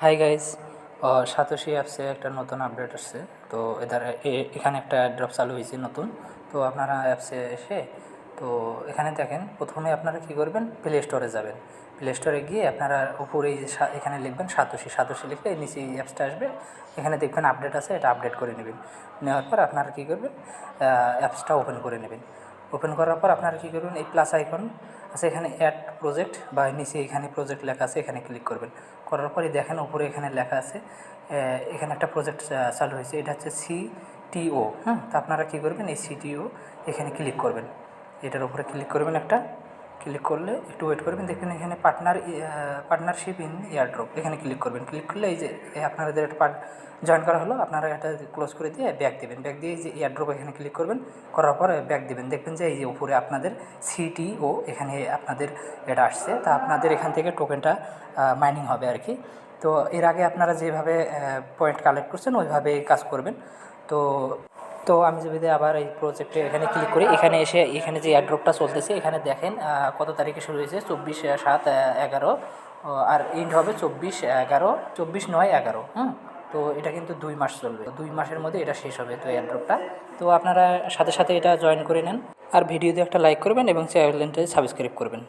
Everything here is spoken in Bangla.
হাই গাইস, সাতোশি অ্যাপসে একটা নতুন আপডেট আসছে। তো এখানে একটা ড্রপ চালু হয়েছে নতুন। তো আপনারা অ্যাপসে এসে তো এখানে দেখেন, প্রথমে আপনারা কী করবেন, প্লে স্টোরে যাবেন। প্লে স্টোরে গিয়ে আপনারা উপরে এই যে এখানে লিখবেন সাতোশি, সাতোশি লিখলে নিচে এই অ্যাপসটা আসবে। এখানে দেখবেন আপডেট আছে, এটা আপডেট করে নেবেন। নেওয়ার পর আপনারা কী করবেন, অ্যাপসটা ওপেন করে নেবেন। ওপেন করার পর আপনারা কী করবেন, এই প্লাস আইকন আছে এখানে, অ্যাড প্রজেক্ট বা নিচে এখানে প্রজেক্ট লেখা আছে, এখানে ক্লিক করবেন। করার পরে দেখেন উপরে এখানে লেখা আছে, এখানে একটা প্রজেক্ট চালু হয়েছে, এটা হচ্ছে সিটিও। তো আপনারা কী করবেন, এই সিটিও এখানে ক্লিক করবেন। এটার উপরে ক্লিক করবেন, একটা ক্লিক করলে একটু ওয়েট করবেন, দেখবেন এখানে পার্টনারশিপ ইন এয়ারড্রপ, এখানে ক্লিক করবেন। ক্লিক করলে এই যে আপনাদের একটা জয়েন করা হলো, আপনারা এটা ক্লোজ করে দিয়ে ব্যাক দেবেন। ব্যাক দিয়ে এই যে এয়ারড্রপ এখানে ক্লিক করবেন, করার পর ব্যাক দেবেন। দেখবেন যে এই যে উপরে আপনাদের সিটিও এখানে আপনাদের এটা আসছে। তা আপনাদের এখান থেকে টোকেনটা মাইনিং হবে আর কি। তো এর আগে আপনারা যেভাবে পয়েন্ট কালেক্ট করছেন ওইভাবেই কাজ করবেন। তো তো আমি যদি আবার এই প্রজেক্টে এখানে ক্লিক করি, এখানে এসে এখানে যে এয়ারড্রপটা চলতেছে এখানে দেখেন কত তারিখে শুরু হয়েছে, 24/7/11, আর এন্ড হবে 24/11, 24/9/11। তো এটা কিন্তু 2 মাস চলবে, 2 মাসের মধ্যে এটা শেষ হবে তো এয়ারড্রপটা। তো আপনারা সাথে সাথে এটা জয়েন করে নেন, আর ভিডিওতে একটা লাইক করবেন এবং চ্যানেলটা সাবস্ক্রাইব করবেন।